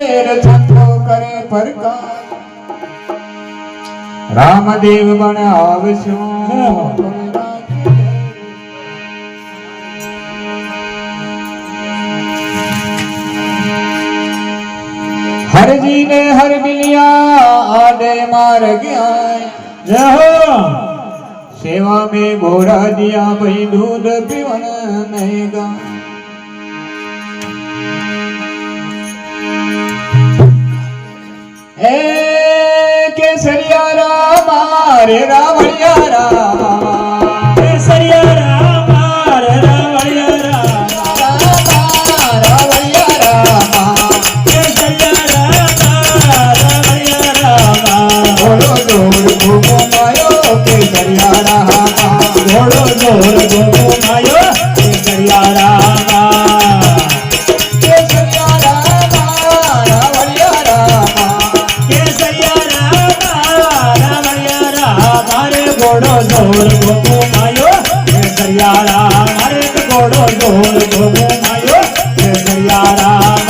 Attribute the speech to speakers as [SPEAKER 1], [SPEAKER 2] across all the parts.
[SPEAKER 1] छंदो करे प्रकाश रामदेव बन आवशो हर जी ने हर मिलिया आदे मार गया सेवा में घोड़ा दिया भाई दूध पीवन नहीं गा केसरिया राम रे रावणिया राम
[SPEAKER 2] केसरिया राम रे रावणिया राम
[SPEAKER 1] रावणिया राम
[SPEAKER 2] केसरिया राम रावणिया राम
[SPEAKER 1] घोड़ो जोर घूमो मायो केसरिया राम
[SPEAKER 2] घोड़ो जोर घूमो मायो केसरिया राम घोड़ो जोर घोमो मायो केसरिया राम हरे घोड़ो जोर घोमो मायो केसरिया राम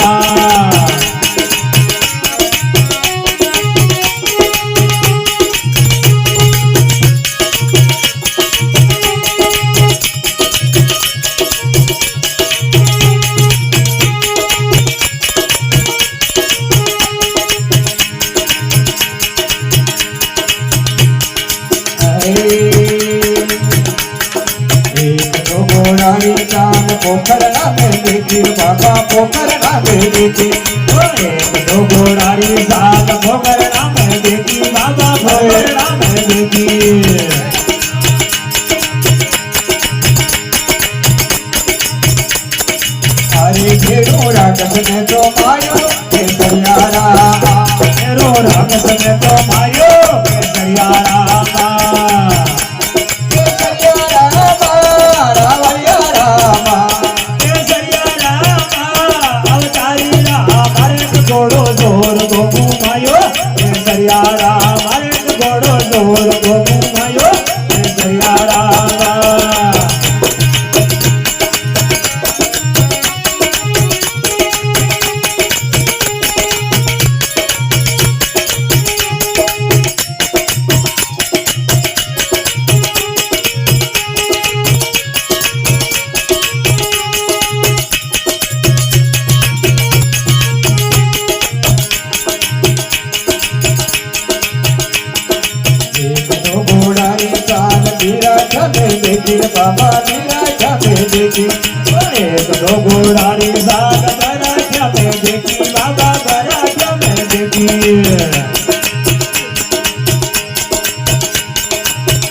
[SPEAKER 1] पोखरना में देखी बाबा पोखरना में देखी
[SPEAKER 2] एक दो घोड़ारी साथ पोखरना में देखी बाबा पोखरना में देखी
[SPEAKER 1] हरे घेरो रागत में तो मायो केसरिया राम
[SPEAKER 2] घेरो रागत में तो मायो केसरिया राम घोड़ो जोर घोमो मायो केसरिया राम हरे घोड़ो जोर घोमो मायो केसरिया राम
[SPEAKER 1] बाबा निराशा में देखी
[SPEAKER 2] एक दो घोड़ारी साग बराठा में देखी बाबा बराठा में देखी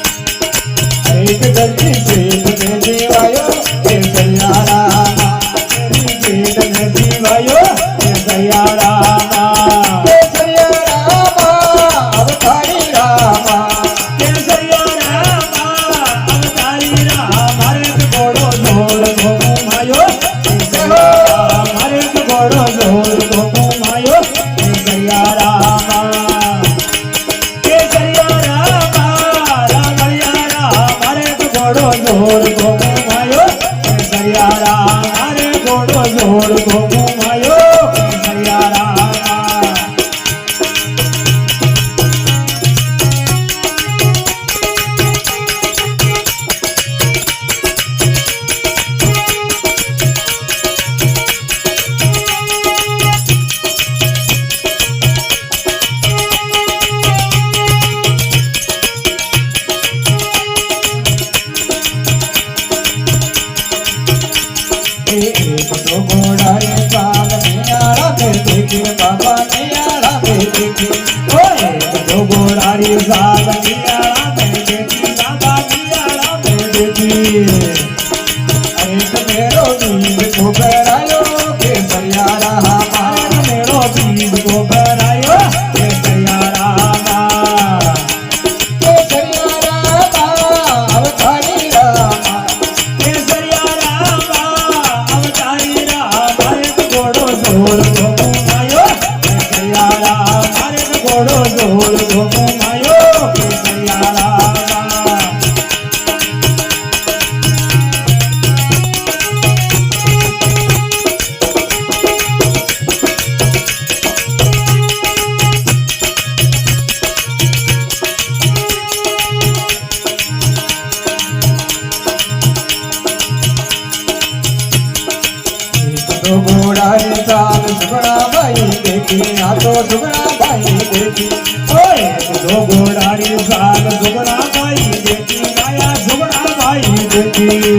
[SPEAKER 1] एक गली पेट में जीवायो केसरिया राम
[SPEAKER 2] पेट में जीवायो केसरिया राम
[SPEAKER 1] केसरिया राम अवतारी राम
[SPEAKER 2] केसरिया राम अवतारी राम हरे घोड़ो जोर घोमो मायो केसरिया राम हरे घोड़ो जोर घोमो मायो केसरिया राम केसरिया राम रावणिया राम हरे घोड़ो जोर घोमो मायो केसरिया राम हरे घोड़ो जोर घोमो मायो केसरिया राम
[SPEAKER 1] एक दो घोड़ारी साग नियारा में देखी बाबा नियारा में देखी
[SPEAKER 2] एक दो घोड़ारी साग नियारा में देखी बाबा नियारा में देखी
[SPEAKER 1] एक मेरो नींद को बहरायो केसरिया राम
[SPEAKER 2] मेरो बीज को बहरायो केसरिया राम
[SPEAKER 1] केसरिया राम अवतारी राम
[SPEAKER 2] केसरिया राम अवतारी राम हरे घोड़ो जोर घोमो मायो केसरिया राम हरे घोड़ो जोर घोमो मायो केसरिया
[SPEAKER 1] દેખી આ તો સુગરાબાઈ દેખી
[SPEAKER 2] ઓય તો ઘોડાની સાલ સુગરાબાઈ દેખી માયા સુગરાબાઈ દેખી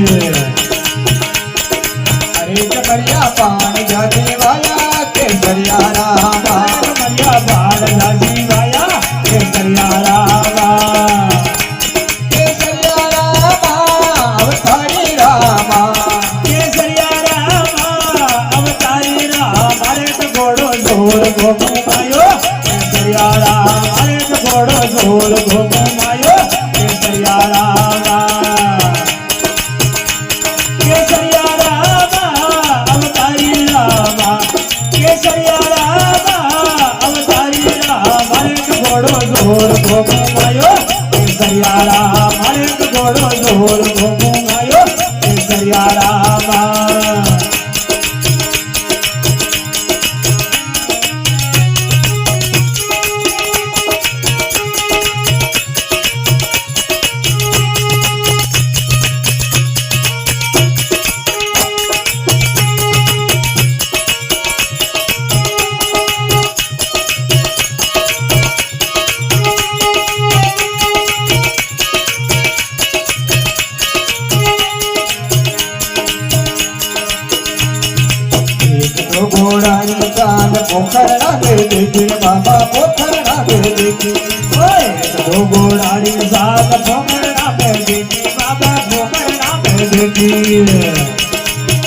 [SPEAKER 1] અરે ચકરિયા પાન જાતી વાયા કેસરિયા રામા
[SPEAKER 2] મરિયા બાળ લાજી વાયા કેસરિયા રામા
[SPEAKER 1] કેસરિયા રામા અવતારી રામા
[SPEAKER 2] કેસરિયા રામા અવતારી રામ મારે તો ઘોડો જોર ગોમો માયો કેસરિયા રામ મારે તો ઘોડો જોર ગોમો માયો કેસરિયા રામા કેસરિયા રામા અવતારી રામા કેસરિયા રામા અવતારી રામ મારે તો ઘોડો જોર ગોમો માયો કેસરિયા રામ મારે તો ઘોડો જોર ગોમો માયો કેસરિયા રામા
[SPEAKER 1] તો ઘોડાની ચાલ પોખરણા દે દેખી બાબા પોખરણા દે દેખી
[SPEAKER 2] ઓય તો ઘોડાની સાલ ભોકરણા પે દેખી બાબા ભોકરણા પે દેખી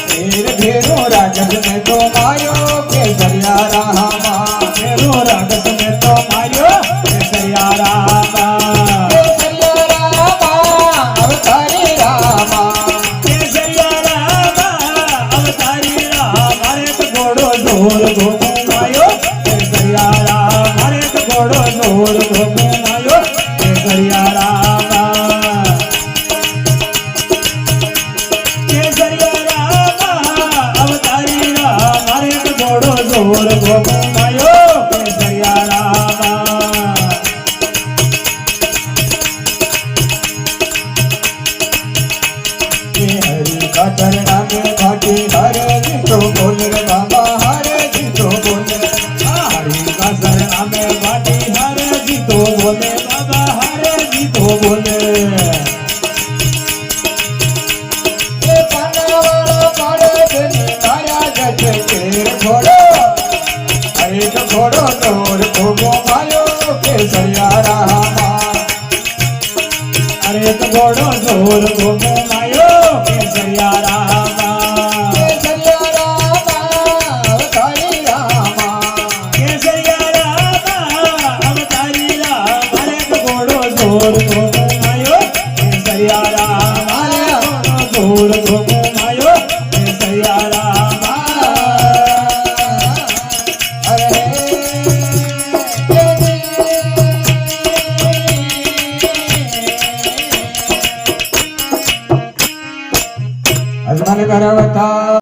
[SPEAKER 1] ધીર ધીરો રાજત ને તો માયો કેસરિયા રામા
[SPEAKER 2] તેરો રાગત મે તો માર્યો કેસરિયા રામા
[SPEAKER 1] કેસરિયા રામા અવતારી રામા
[SPEAKER 2] કેસરિયા રામા અવતારી રામ મારે તો ઘોડો જોર ગોમો માયો કેસરિયા રામ મારે તો ઘોડો જોર ગોમો માયો કેસરિયા રામા કેસરિયા રામા અવતારી રામ મારે તો ઘોડો જોર ગોમો માયો કેસરિયા રામા
[SPEAKER 1] ये हरि का चरणा में घाटी हरे जी तो बोल रे बाबा हरे जी तो बोल
[SPEAKER 2] हरि का शरणा में बाटी हरे जी तो बोले बाबा हरे जी तो बोले
[SPEAKER 1] ये पानवाला पाड़े देने माया जैसे तेर घोड़ो अरे तो घोड़ो तोर घोगो मायो केसरिया रामा
[SPEAKER 2] अरे तो घोड़ो जोर घोमो मायो केसरिया रामा
[SPEAKER 1] केसरिया रामा अवतारी रामा
[SPEAKER 2] केसरिया रामा अवतारी राम अरे तो घोड़ो जोर घोमो मायो केसरिया राम अरे घोड़ो जोर घोमो मायो केसरिया रामा
[SPEAKER 1] અજમલ કરવતા